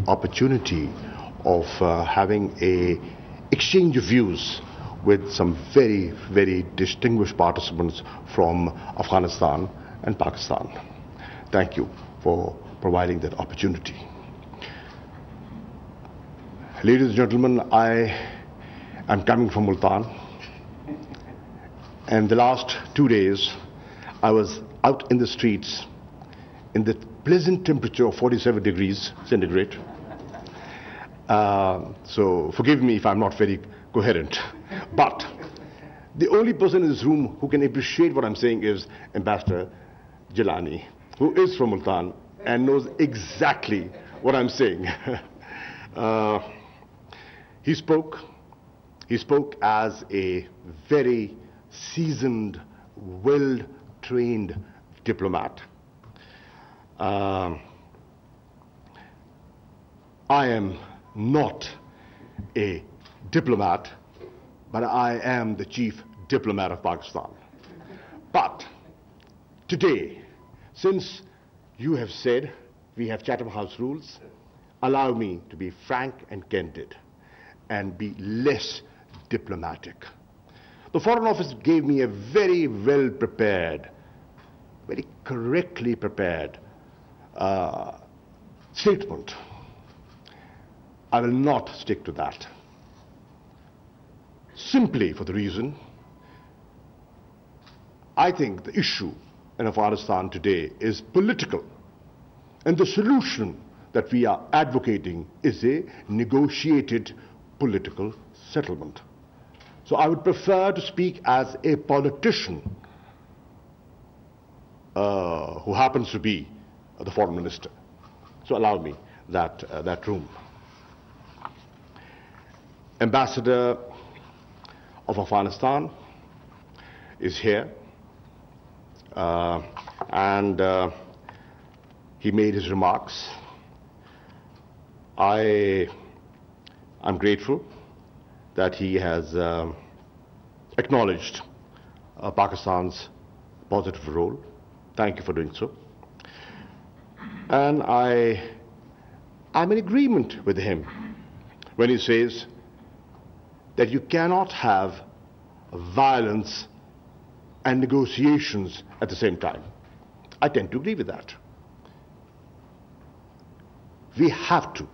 opportunity of having a exchange of views with some very, very distinguished participants from Afghanistan and Pakistan. Thank you for providing that opportunity. Ladies and gentlemen, I am coming from Multan, and the last 2 days I was out in the streets in the pleasant temperature of 47 degrees centigrade. So forgive me if I'm not very coherent. But the only person in this room who can appreciate what I'm saying is Ambassador Jilani, who is from Multan and knows exactly what I'm saying. He spoke as a very seasoned, well-trained diplomat. I am not a diplomat, but I am the chief diplomat of Pakistan. But today, since you have said we have Chatham House rules, allow me to be frank and candid and be less diplomatic. The Foreign Office gave me a very well prepared, very correctly prepared statement. I will not stick to that, simply for the reason I think the issue in Afghanistan today is political, and the solution that we are advocating is a negotiated political settlement. So I would prefer to speak as a politician who happens to be the foreign minister. So allow me that room. Ambassador of Afghanistan is here, and he made his remarks. I'm grateful that he has acknowledged Pakistan's positive role. Thank you for doing so. And I'm in agreement with him when he says that you cannot have violence and negotiations at the same time. I tend to agree with that. We have to.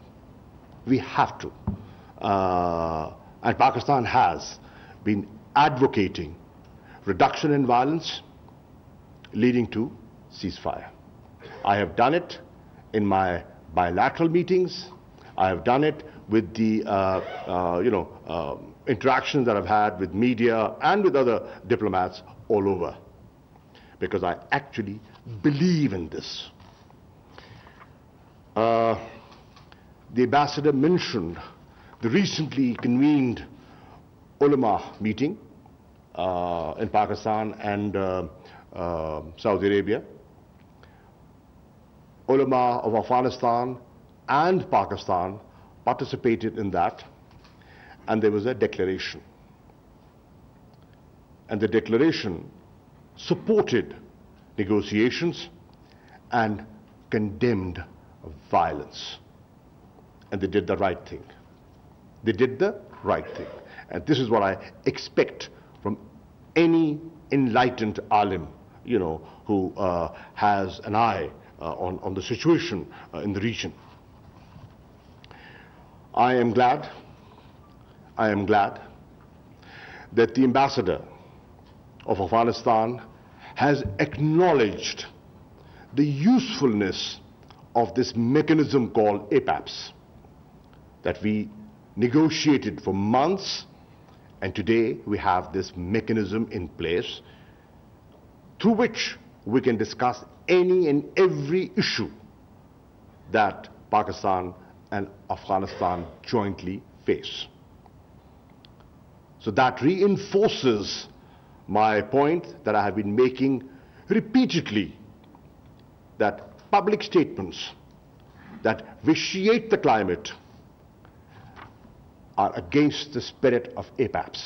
And Pakistan has been advocating reduction in violence leading to ceasefire. I have done it in my bilateral meetings. I have done it with the interactions that I've had with media and with other diplomats all over, because I actually believe in this. The ambassador mentioned the recently convened ulama meeting in Pakistan and Saudi Arabia. Ulama of Afghanistan and Pakistan participated in that, and there was a declaration. And the declaration supported negotiations and condemned violence. And they did the right thing. They did the right thing. And this is what I expect from any enlightened alim, who has an eye on the situation in the region. I am glad that the ambassador of Afghanistan has acknowledged the usefulness of this mechanism called APAPS that we negotiated for months, and today we have this mechanism in place through which we can discuss any and every issue that Pakistan and Afghanistan jointly face. So that reinforces my point that I have been making repeatedly, that public statements that vitiate the climate are against the spirit of APAPS.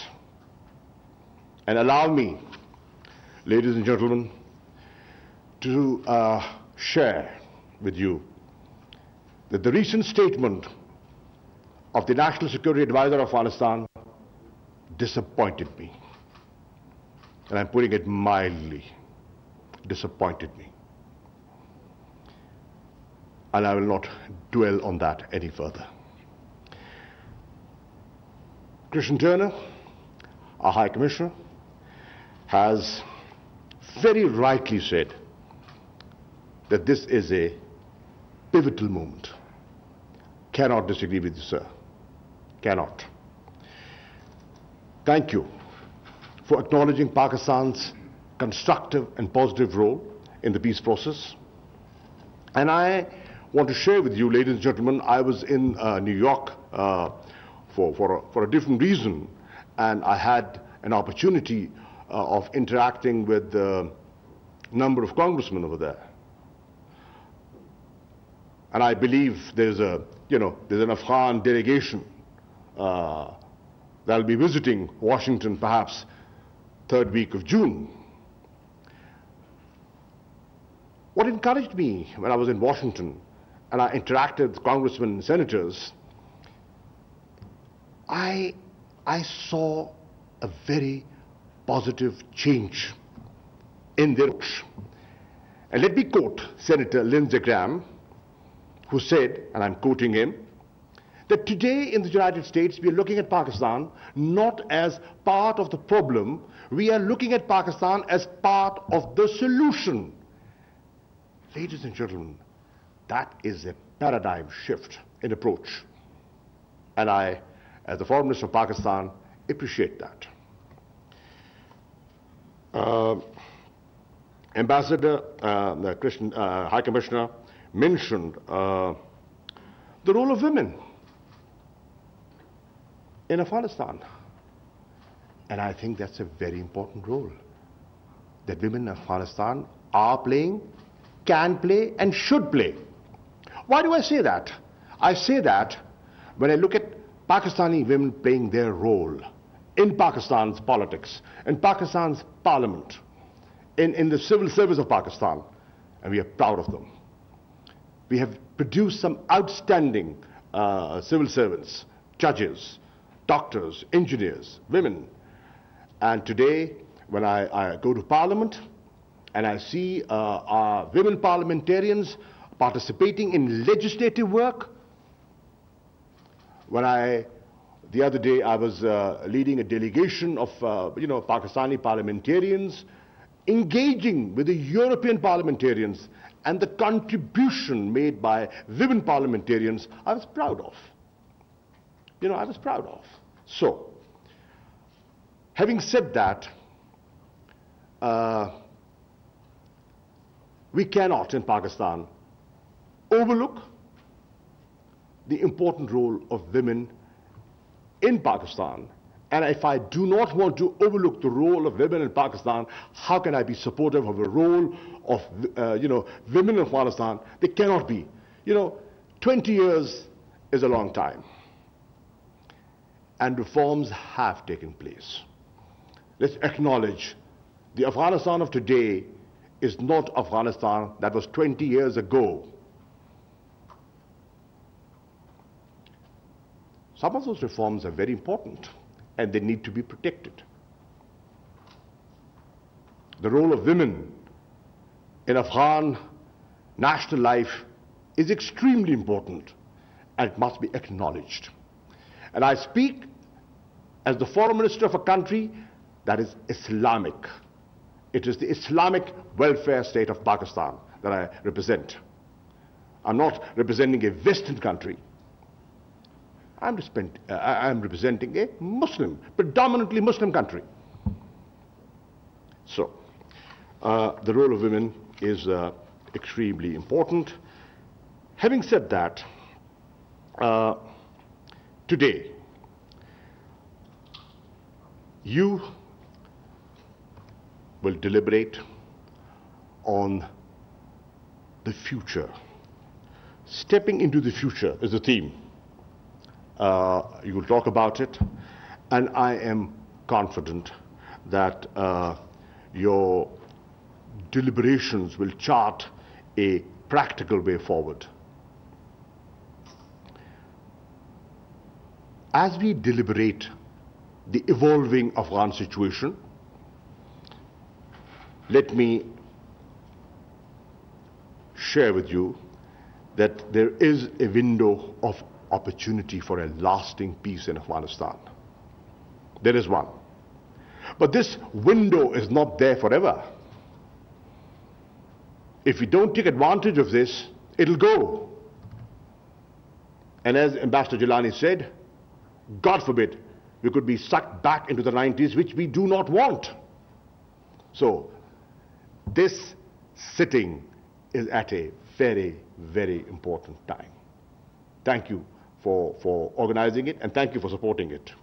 And allow me, ladies and gentlemen, to share with you that the recent statement of the National Security Advisor of Afghanistan disappointed me. And I'm putting it mildly, disappointed me. And I will not dwell on that any further. Christian Turner, our High Commissioner, has very rightly said that this is a pivotal moment. Cannot disagree with you, sir. Cannot. Thank you for acknowledging Pakistan's constructive and positive role in the peace process. And I want to share with you, ladies and gentlemen, I was in New York for a different reason, and I had an opportunity of interacting with a number of congressmen over there. And I believe there's an Afghan delegation that'll be visiting Washington perhaps third week of June. What encouraged me when I was in Washington and I interacted with congressmen and senators, I saw a very positive change in their approach. And let me quote Senator Lindsey, who said, and I'm quoting him, that today in the United States we are looking at Pakistan not as part of the problem, we are looking at Pakistan as part of the solution. Ladies and gentlemen, that is a paradigm shift in approach. And I, as the Foreign Minister of Pakistan, appreciate that. Ambassador, High Commissioner mentioned the role of women in Afghanistan. And I think that's a very important role that women in Afghanistan are playing, can play, and should play. Why do I say that? I say that when I look at Pakistani women playing their role in Pakistan's politics, in Pakistan's parliament, in the civil service of Pakistan, and we are proud of them. We have produced some outstanding civil servants, judges, doctors, engineers, women. And today, when I go to Parliament and I see our women parliamentarians participating in legislative work, the other day I was leading a delegation of Pakistani parliamentarians engaging with the European parliamentarians, and the contribution made by women parliamentarians I was proud of. I was proud of. So, having said that, we cannot in Pakistan overlook the important role of women in Pakistan. And if I do not want to overlook the role of women in Pakistan, how can I be supportive of the role of women in Afghanistan? They cannot be. 20 years is a long time. And reforms have taken place. Let's acknowledge the Afghanistan of today is not Afghanistan that was 20 years ago. Some of those reforms are very important and they need to be protected. The role of women in Afghan national life is extremely important and it must be acknowledged. And I speak as the foreign minister of a country that is Islamic. It is the Islamic welfare state of Pakistan that I represent. I'm not representing a Western country. I'm representing a Muslim, predominantly Muslim country. So, the role of women is extremely important. Having said that, today, you will deliberate on the future. Stepping into the future is the theme. You will talk about it, and I am confident that your deliberations will chart a practical way forward. as we deliberate the evolving Afghan situation, let me share with you that there is a window of opportunity for a lasting peace in Afghanistan. There is one. But this window is not there forever. If we don't take advantage of this, it'll go. And as Ambassador Jilani said, God forbid, we could be sucked back into the 90s, which we do not want. So, this sitting is at a very, very important time. Thank you for organizing it, and thank you for supporting it.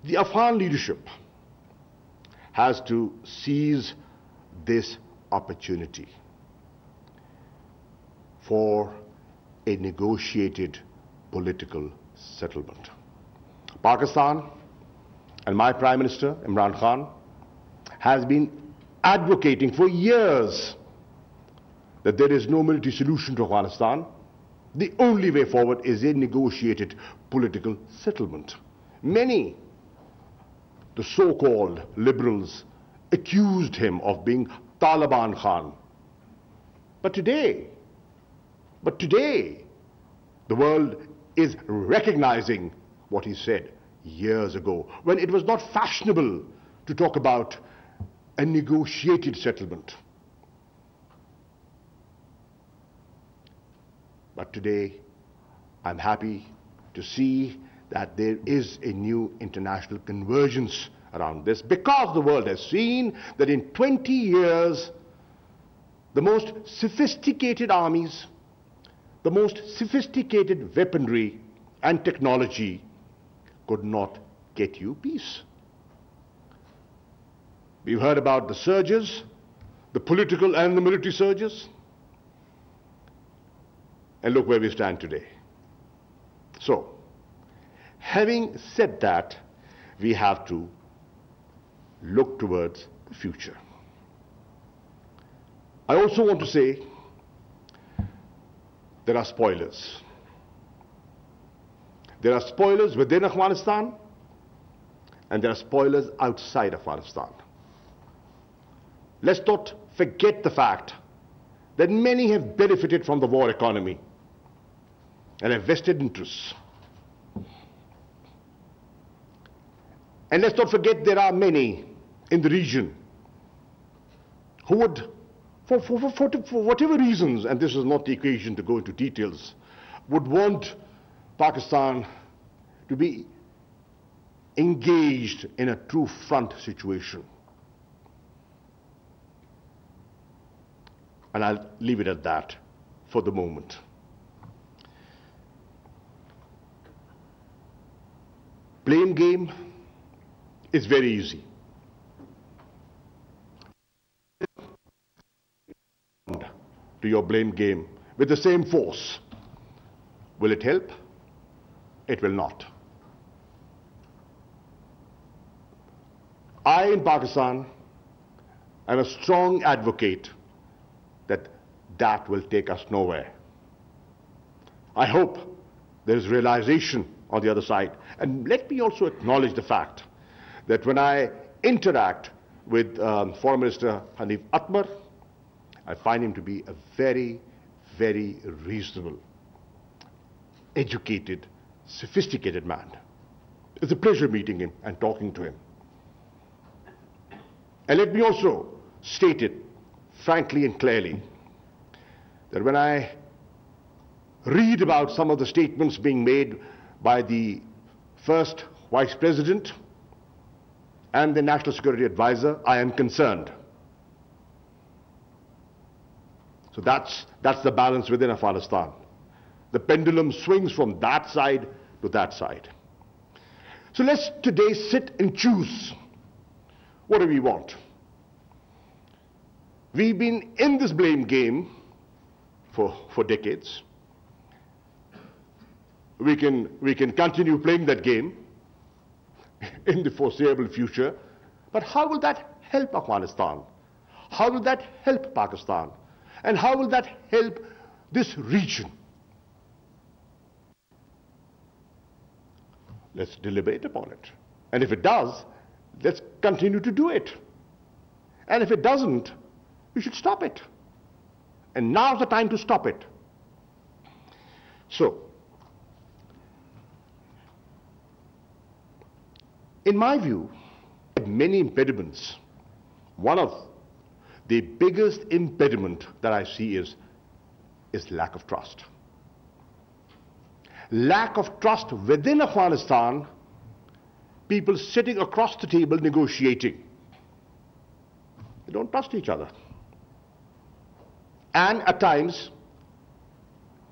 The Afghan leadership has to seize this opportunity for a negotiated political settlement. Pakistan and my Prime Minister, Imran Khan, has been advocating for years that there is no military solution to Afghanistan. The only way forward is a negotiated political settlement. Many, the so-called liberals, accused him of being Taliban Khan. But today, the world is recognizing what he said years ago, when it was not fashionable to talk about a negotiated settlement. But today, I'm happy to see that there is a new international convergence around this, because the world has seen that in 20 years, the most sophisticated armies, the most sophisticated weaponry and technology could not get you peace. We've heard about the surges, the political and the military surges. And look where we stand today. So, having said that, we have to look towards the future. I also want to say there are spoilers. There are spoilers within Afghanistan, and there are spoilers outside Afghanistan. Let's not forget the fact that many have benefited from the war economy and have vested interests. And let's not forget there are many in the region who would, for whatever reasons, and this is not the occasion to go into details, would want Pakistan to be engaged in a true front situation. And I'll leave it at that for the moment. Blame game is very easy. To your blame game with the same force. Will it help? It will not. I, in Pakistan, am a strong advocate that will take us nowhere. I hope there is realization on the other side. And let me also acknowledge the fact that when I interact with Foreign Minister Hanif Atmar, I find him to be a very, very reasonable, educated, sophisticated man. It's a pleasure meeting him and talking to him. And let me also state it frankly and clearly, that when I read about some of the statements being made by the first Vice President and the National Security Advisor, I am concerned. So that's the balance within Afghanistan. The pendulum swings from that side to that side. So let's today sit and choose. What do we want? We've been in this blame game for decades. We can continue playing that game in the foreseeable future. But how will that help Afghanistan? How will that help Pakistan? And how will that help this region. Let's deliberate upon it. And if it does, let's continue to do it. And if it doesn't, we should stop it. And now's the time to stop it. So, in my view, many impediments. One of the biggest impediment that I see is lack of trust. Lack of trust within Afghanistan, people sitting across the table negotiating. They don't trust each other. And at times,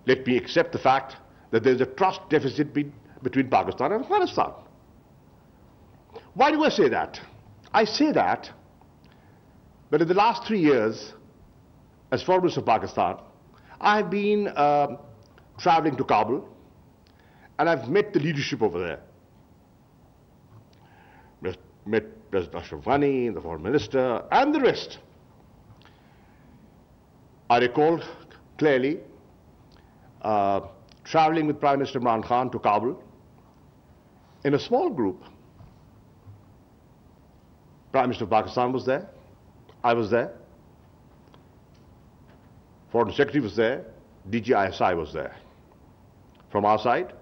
let me accept the fact that there's a trust deficit between Pakistan and Afghanistan. Why do I say that? I say that in the last 3 years, as Foreign Minister of Pakistan, I've been traveling to Kabul, and I've met the leadership over there. Met President Ashraf Ghani, the Foreign Minister, and the rest. I recall clearly traveling with Prime Minister Imran Khan to Kabul in a small group. Prime Minister of Pakistan was there, I was there, Foreign Secretary was there, DG ISI was there. From our side,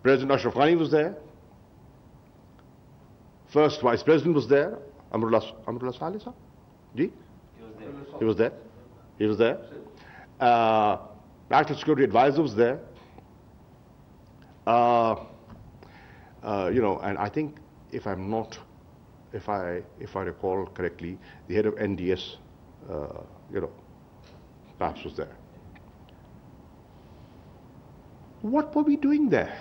President Ashraf Ghani was there, First Vice President was there, Amrullah Saleh sir? Ji? He was there. He was there. National Security Advisor was there. And I think if I recall correctly, the head of NDS, perhaps was there. What were we doing there?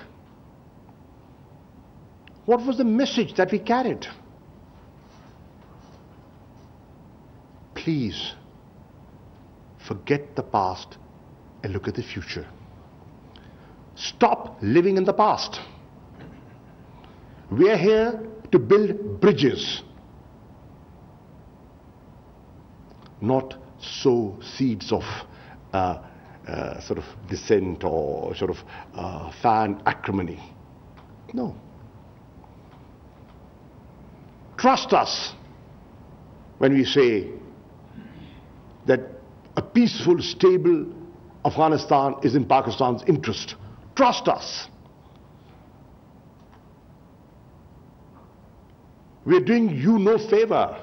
What was the message that we carried? Please, forget the past and look at the future. Stop living in the past. We are here to build bridges, not sow seeds of sort of dissent or sort of fan acrimony. No. Trust us when we say that a peaceful, stable Afghanistan is in Pakistan's interest. Trust us. We are doing you no favor.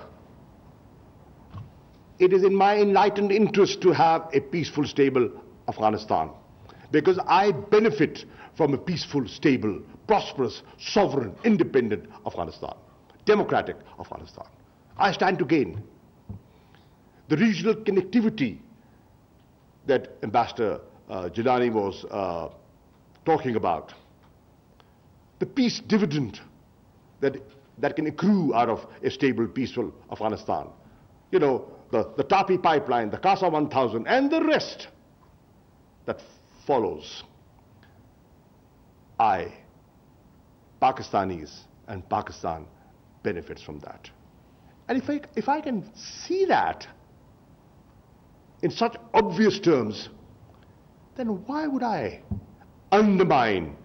It is in my enlightened interest to have a peaceful, stable Afghanistan, because I benefit from a peaceful, stable, prosperous, sovereign, independent Afghanistan, democratic Afghanistan. I stand to gain. The regional connectivity that Ambassador Jilani was talking about, the peace dividend that can accrue out of a stable, peaceful Afghanistan. You know, the Tapi pipeline, the Casa 1000, and the rest that follows. Pakistanis and Pakistan benefits from that. And if I can see that in such obvious terms, then why would I undermine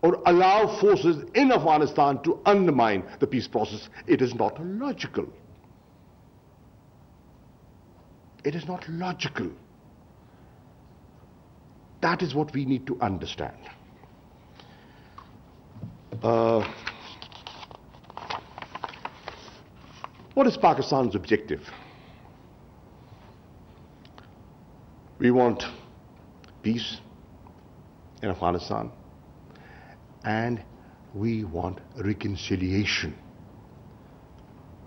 or allow forces in Afghanistan to undermine the peace process? It is not logical. It is not logical. That is what we need to understand. What is Pakistan's objective? We want peace in Afghanistan, and we want reconciliation.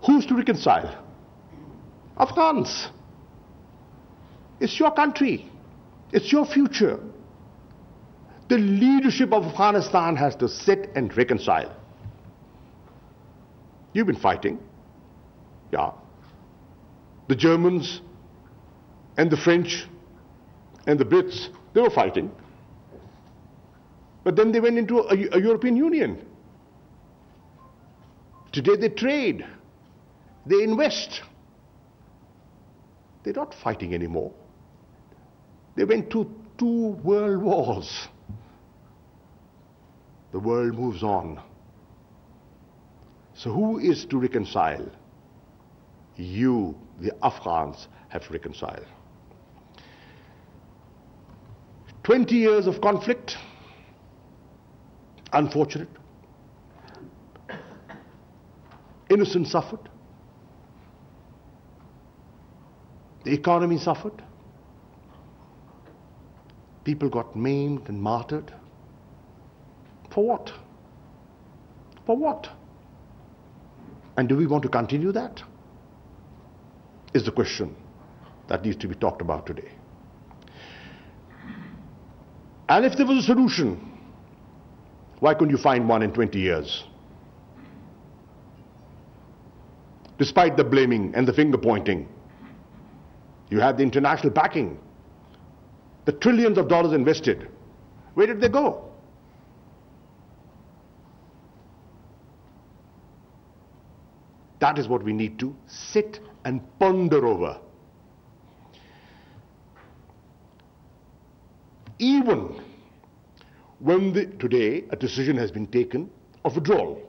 Who's to reconcile? Afghans. It's your country. It's your future. The leadership of Afghanistan has to sit and reconcile. You've been fighting. Yeah. The Germans and the French and the Brits, they were fighting. But then they went into a European Union. Today they trade. They invest. They're not fighting anymore. They went through 2 world wars. The world moves on. So who is to reconcile? You, the Afghans, have to reconcile. 20 years of conflict, unfortunate. Innocents suffered. The economy suffered. People got maimed and martyred. For what? For what? And do we want to continue that? Is the question that needs to be talked about today. And if there was a solution, why couldn't you find one in 20 years? Despite the blaming and the finger pointing, you had the international backing, the trillions of dollars invested. Where did they go? That is what we need to sit and ponder over. Even when today a decision has been taken of withdrawal,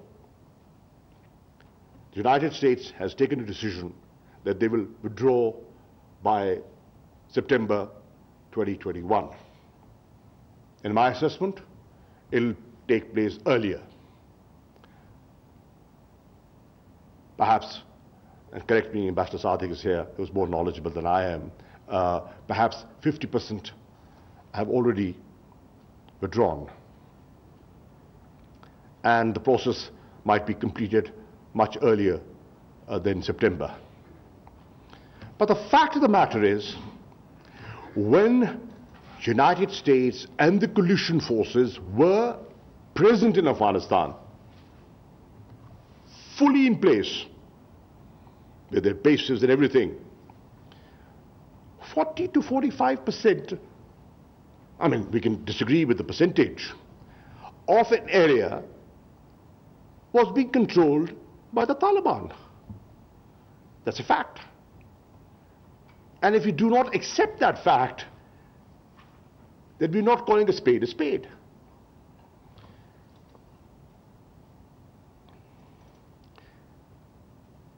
the United States has taken a decision that they will withdraw by September 2021. In my assessment, it will take place earlier. Perhaps, and correct me, Ambassador Sadiq is here, who is more knowledgeable than I am, perhaps 50% have already withdrawn. And the process might be completed much earlier than September. But the fact of the matter is, when the United States and the coalition forces were present in Afghanistan, fully in place, with their bases and everything, 40 to 45%, I mean, we can disagree with the percentage, of an area was being controlled by the Taliban. That's a fact. And if you do not accept that fact, then we're not calling a spade a spade.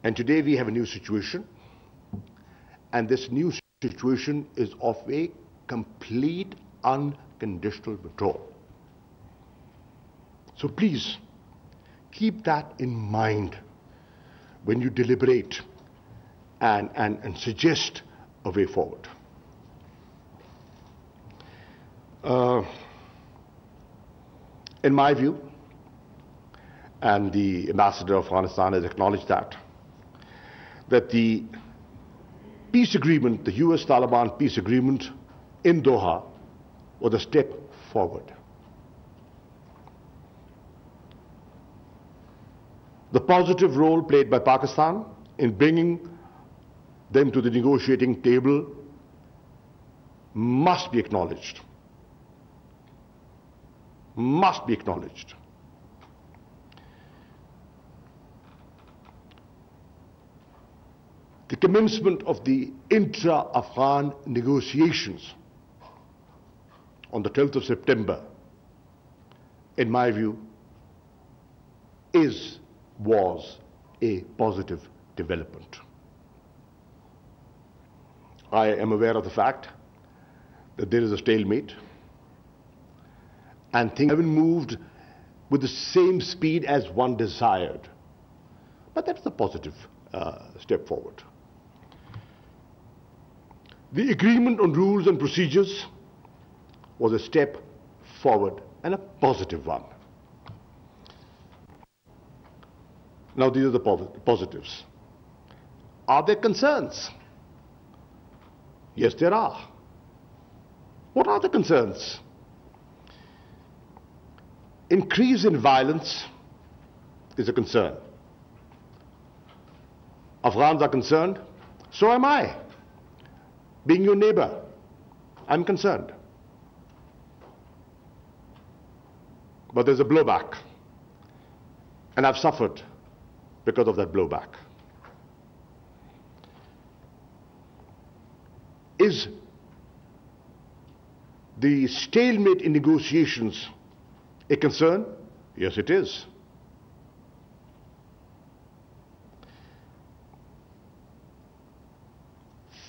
And today we have a new situation, and this new situation is of a complete unconditional withdrawal. So please keep that in mind when you deliberate and suggest a way forward. In my view, and the ambassador of Afghanistan has acknowledged that the peace agreement, the US-Taliban peace agreement in Doha, was a step forward. The positive role played by Pakistan in bringing them to the negotiating table must be acknowledged. Must be acknowledged. The commencement of the intra-Afghan negotiations on the 12th of September, in my view, was a positive development. I am aware of the fact that there is a stalemate and things haven't moved with the same speed as one desired. But that's a positive step forward. The agreement on rules and procedures was a step forward and a positive one. Now these are the positives. Are there concerns? Yes, there are. What are the concerns? Increase in violence is a concern. Afghans are concerned, so am I. Being your neighbor, I'm concerned. But there's a blowback, and I've suffered because of that blowback. Is the stalemate in negotiations a concern? Yes, it is.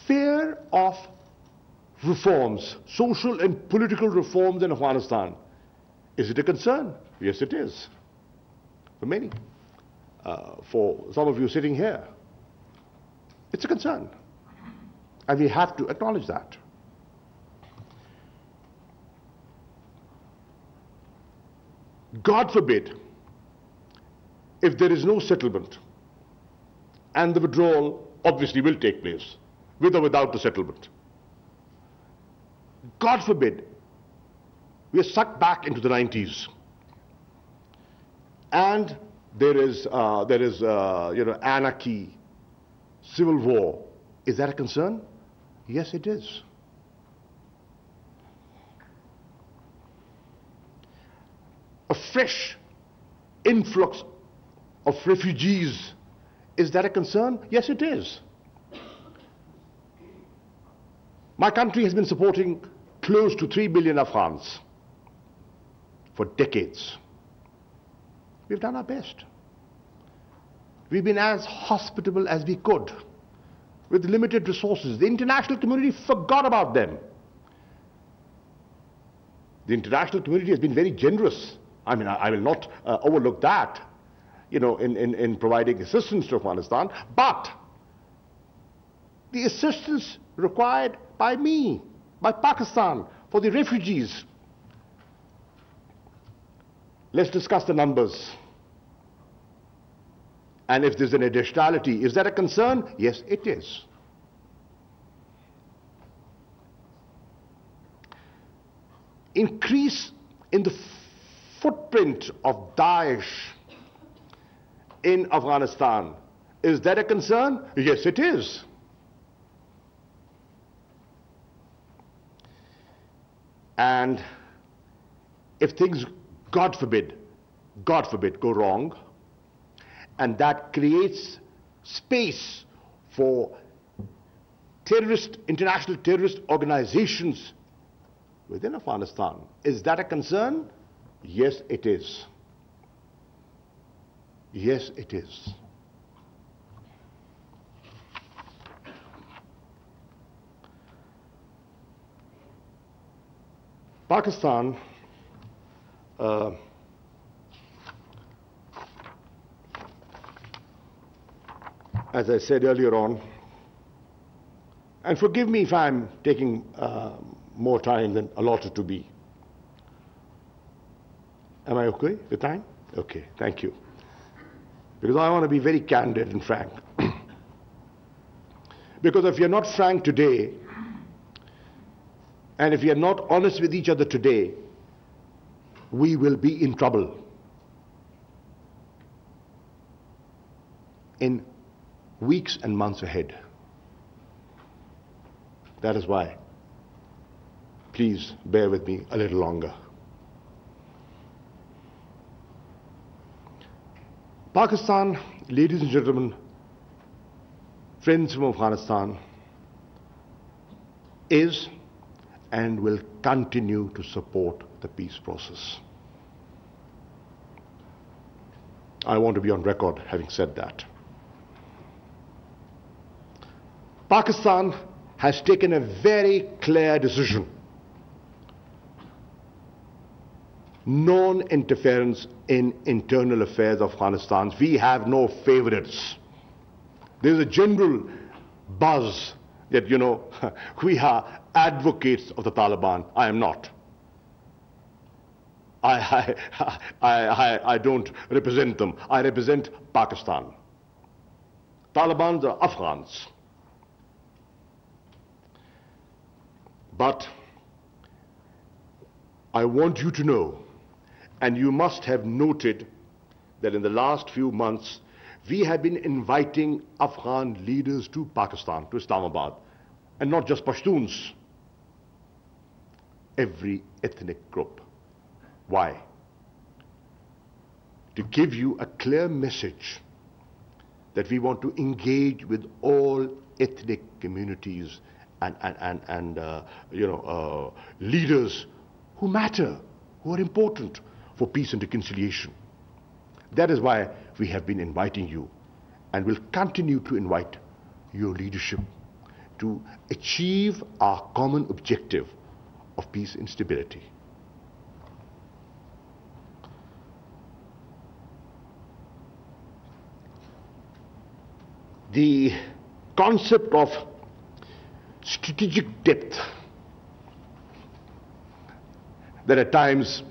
Fear of reforms, social and political reforms in Afghanistan, is it a concern? Yes, it is. For many. For some of you sitting here, it's a concern. And we have to acknowledge that. God forbid, if there is no settlement, and the withdrawal obviously will take place, with or without the settlement. God forbid, we are sucked back into the 90s, and there is anarchy, civil war. Is that a concern? Yes, it is. A fresh influx of refugees, is that a concern? Yes, it is. My country has been supporting close to 3 million Afghans for decades. We've done our best. We've been as hospitable as we could with limited resources. The international community forgot about them. The international community has been very generous. I mean, I will not overlook that, in providing assistance to Afghanistan, but the assistance required by me, by Pakistan, for the refugees. Let's discuss the numbers. And if there's an additionality, is that a concern? Yes, it is. Increase in the footprint of Daesh in Afghanistan, is that a concern? Yes, it is. And if things, God forbid, go wrong, and that creates space for international terrorist organizations within Afghanistan, is that a concern? Yes, it is. Yes, it is. Pakistan as I said earlier on, and forgive me if I'm taking more time than allotted to be. Am I okay with time? Okay, thank you. Because I want to be very candid and frank. Because if you're not frank today, and if you're not honest with each other today, we will be in trouble in weeks and months ahead. That is why, please bear with me a little longer. Pakistan, ladies and gentlemen, friends from Afghanistan, is and will continue to support the peace process. I want to be on record having said that. Pakistan has taken a very clear decision. Non-interference in internal affairs of Afghanistan. We have no favorites. There's a general buzz that, we are advocates of the Taliban. I am not. I don't represent them. I represent Pakistan. Taliban are Afghans. But I want you to know, and you must have noted, that in the last few months, we have been inviting Afghan leaders to Pakistan, to Islamabad, and not just Pashtuns, every ethnic group. Why? To give you a clear message that we want to engage with all ethnic communities leaders who matter, who are important for peace and reconciliation. That is why we have been inviting you and will continue to invite your leadership to achieve our common objective of peace and stability. The concept of strategic depth that at times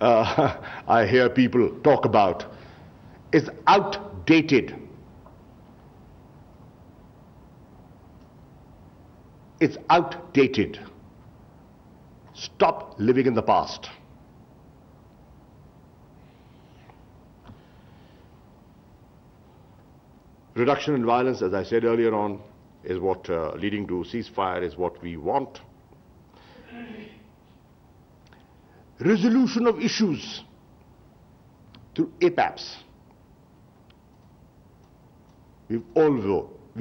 I hear people talk about is outdated. It's outdated. Stop living in the past. Reduction in violence, as I said earlier on, is what leading to ceasefire is what we want. Resolution of issues through APAPs. We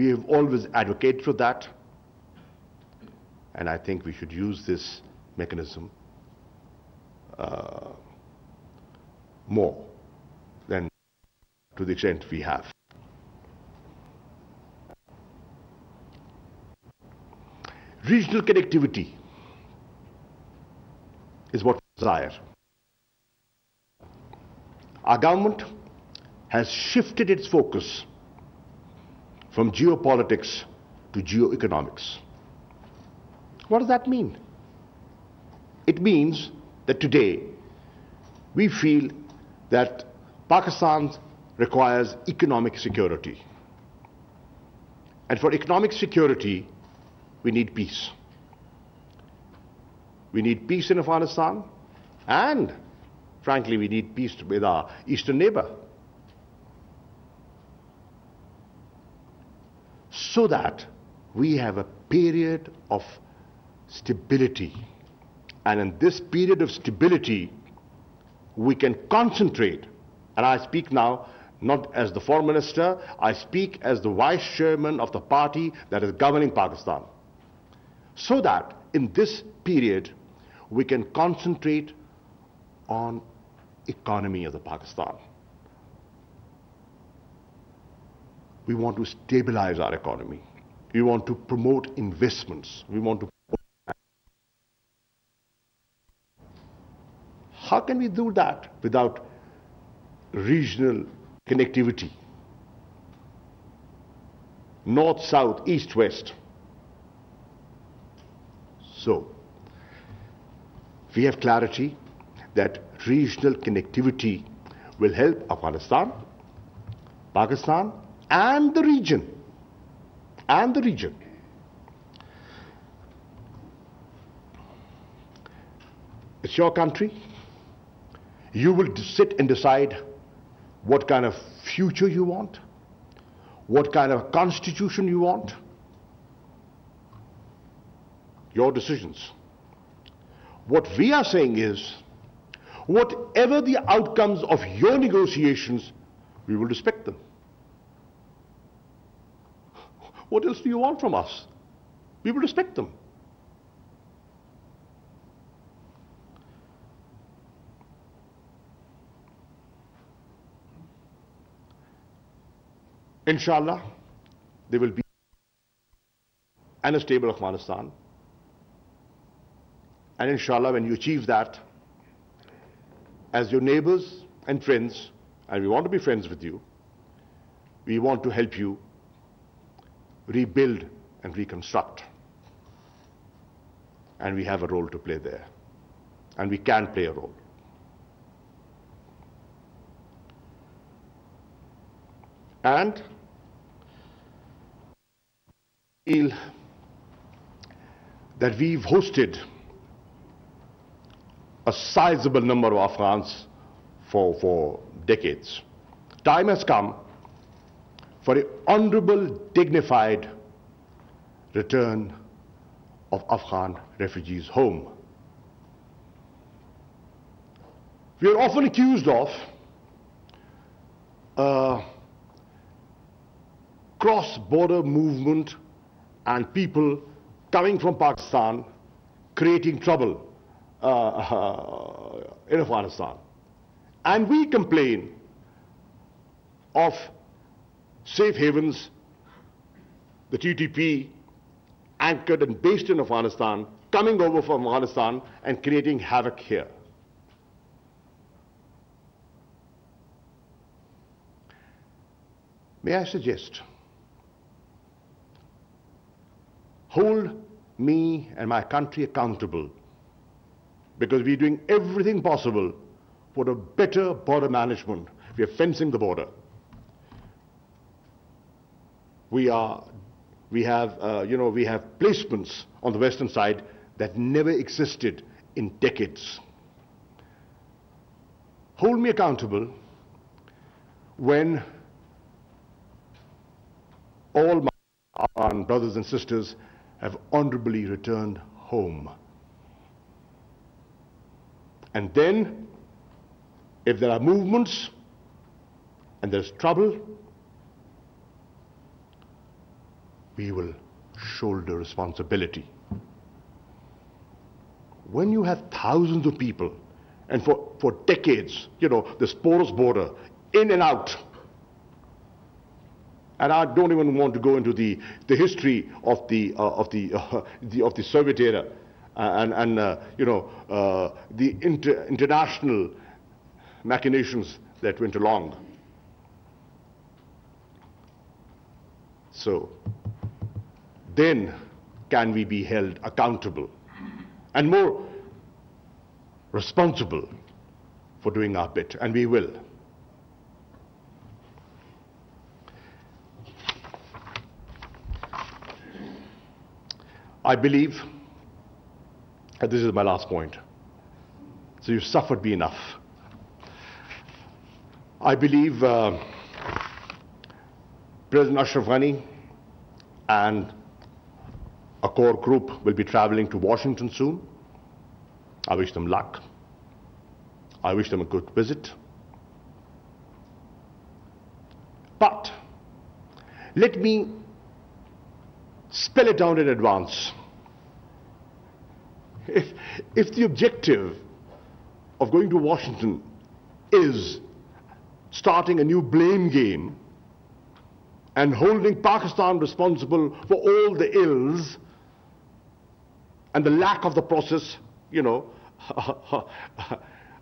have always advocated for that, and I think we should use this mechanism more than to the extent we have. Regional connectivity is what we desire. Our government has shifted its focus from geopolitics to geoeconomics. What does that mean? It means that today we feel that Pakistan requires economic security. And for economic security, we need peace. We need peace in Afghanistan, and frankly, we need peace with our eastern neighbor. So that we have a period of stability. And in this period of stability, we can concentrate, and I speak now not as the foreign minister, I speak as the vice chairman of the party that is governing Pakistan. So that in this period, we can concentrate on economy of the Pakistan. We want to stabilize our economy. We want to promote investments. We want to promote. How can we do that without regional connectivity? North, south, east, west. So, we have clarity that regional connectivity will help Afghanistan, Pakistan, and the region. It's your country. You will sit and decide what kind of future you want, what kind of constitution you want. Your decisions. What we are saying is, whatever the outcomes of your negotiations, we will respect them. What else do you want from us? We will respect them. Inshallah, there will be a stable Afghanistan. And inshallah, when you achieve that, as your neighbors and friends, and we want to be friends with you, we want to help you rebuild and reconstruct. And we have a role to play there. And we can play a role. And I feel that we've hosted a sizable number of Afghans for decades. Time has come for an honorable, dignified return of Afghan refugees home. We are often accused of cross-border movement and people coming from Pakistan, creating trouble in Afghanistan. And we complain of safe havens, the TTP, anchored and based in Afghanistan, coming over from Afghanistan and creating havoc here. May I suggest, hold me and my country accountable, because we're doing everything possible for a better border management. We are fencing the border. We have placements on the western side that never existed in decades. Hold me accountable when all my Afghan brothers and sisters have honorably returned home. And then, if there are movements and there's trouble, we will shoulder responsibility. When you have thousands of people, and for decades, this porous border, in and out, and I don't even want to go into the history of the Soviet era the international machinations that went along. So then can we be held accountable and more responsible for doing our bit, and we will. I believe, and this is my last point, so you've suffered me enough. I believe President Ashraf Ghani and a core group will be traveling to Washington soon. I wish them luck. I wish them a good visit. But let me spell it out in advance. If the objective of going to Washington is starting a new blame game and holding Pakistan responsible for all the ills and the lack of the process,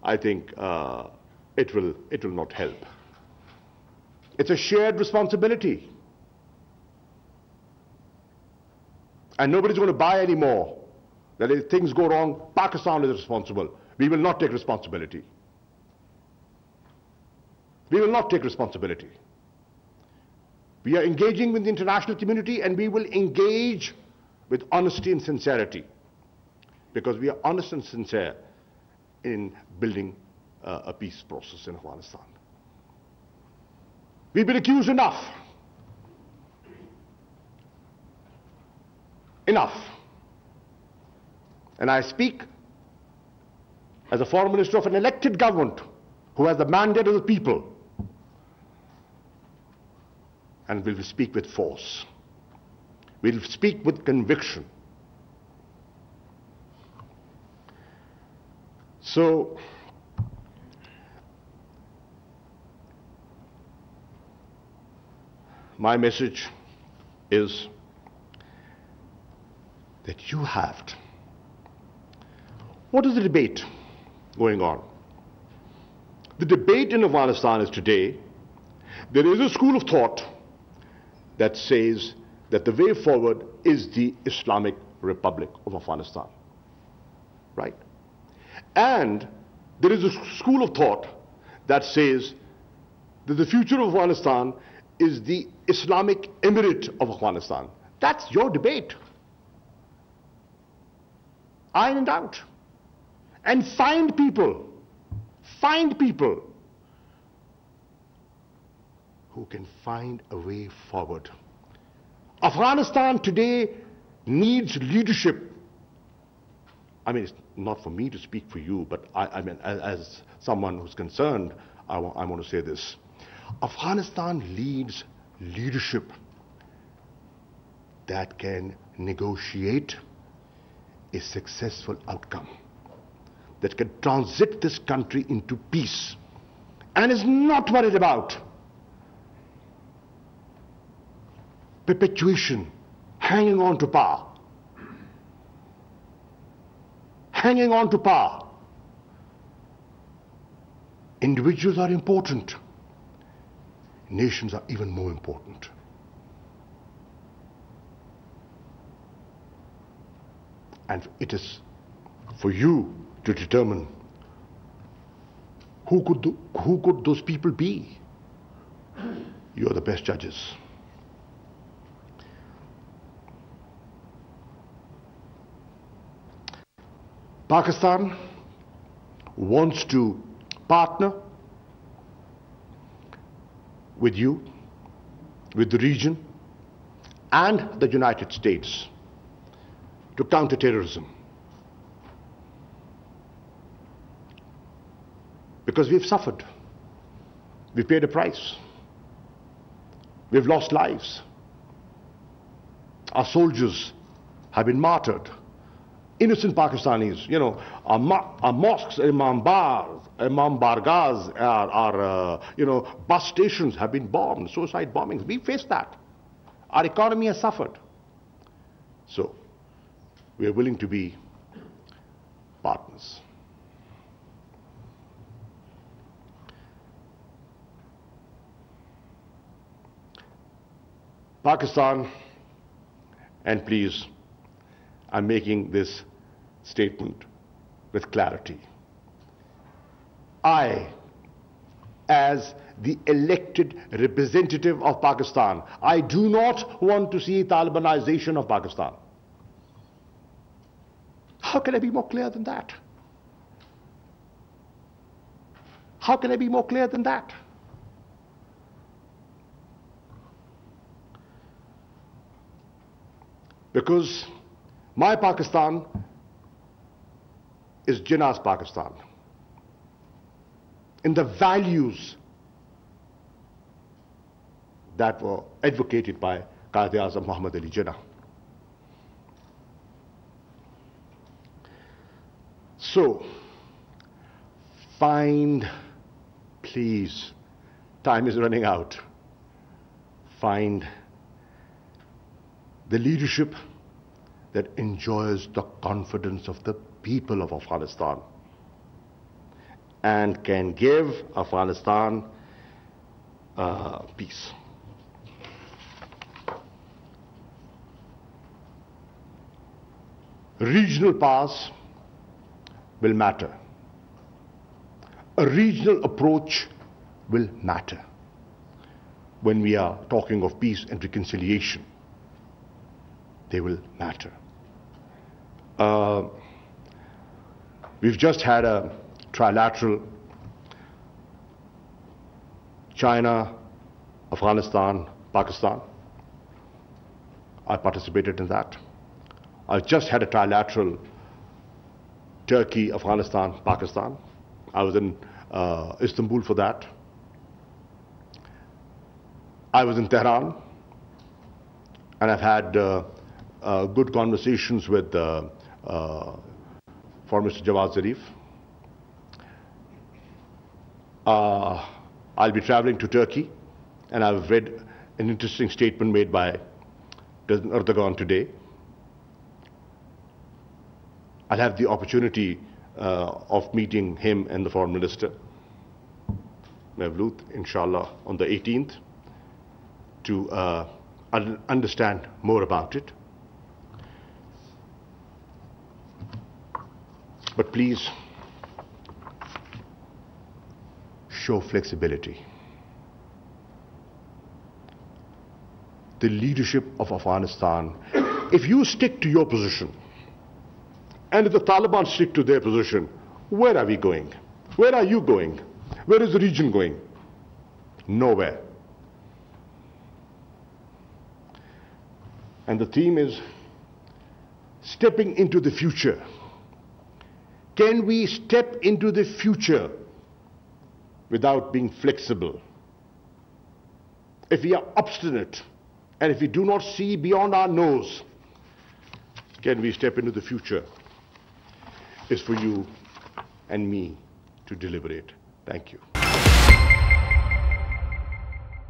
I think it will not help. It's a shared responsibility. And nobody's going to buy anymore that if things go wrong, Pakistan is responsible. We will not take responsibility. We will not take responsibility. We are engaging with the international community, and we will engage with honesty and sincerity, because we are honest and sincere in building a peace process in Afghanistan. We've been accused enough. Enough. And I speak as a foreign minister of an elected government who has the mandate of the people, and will speak with force. We'll speak with conviction. So, my message is that you have. What is the debate going on? The debate in Afghanistan is today, there is a school of thought that says that the way forward is the Islamic Republic of Afghanistan. Right? And there is a school of thought that says that the future of Afghanistan is the Islamic Emirate of Afghanistan. That's your debate. Iron it out. And find people who can find a way forward. Afghanistan today needs leadership. I mean, it's not for me to speak for you, but I mean, as someone who's concerned, I want to say this. Afghanistan needs leadership. that can negotiate a successful outcome, that can transit this country into peace, and is not worried about perpetuation, hanging on to power. Hanging on to power. Individuals are important. Nations are even more important. And it is for you to determine who could those people be. You are the best judges. Pakistan wants to partner with you, with the region, and the United States to counter terrorism. Because we've suffered. We've paid a price. We've lost lives. Our soldiers have been martyred. Innocent Pakistanis, our mosques, imam bargahs, our bus stations have been bombed, suicide bombings. We faced that. Our economy has suffered. So, we are willing to be partners. Pakistan, and please, I'm making this statement with clarity. I, as the elected representative of Pakistan, I do not want to see Talibanization of Pakistan. How can I be more clear than that? How can I be more clear than that? Because my Pakistan is Jinnah's Pakistan. In the values that were advocated by Quaid-e-Azam Muhammad Ali Jinnah. So, find, please, time is running out, find the leadership that enjoys the confidence of the people of Afghanistan and can give Afghanistan peace. Regional powers will matter. A regional approach will matter when we are talking of peace and reconciliation. They will matter. We've just had a trilateral China, Afghanistan, Pakistan. I participated in that. I just had a trilateral Turkey, Afghanistan, Pakistan. I was in Istanbul for that. I was in Tehran, and I've had good conversations with Foreign Minister Jawad Zarif. I'll be traveling to Turkey, and I've read an interesting statement made by President Erdogan today. I'll have the opportunity of meeting him and the Foreign Minister, Mevlut, inshallah, on the 18th to understand more about it. But please, show flexibility. The leadership of Afghanistan, if you stick to your position, and if the Taliban stick to their position, where are we going? Where are you going? Where is the region going? Nowhere. And the theme is stepping into the future. Can we step into the future without being flexible? If we are obstinate And if we do not see beyond our nose, can we step into the future? It's for you and me to deliberate. Thank you.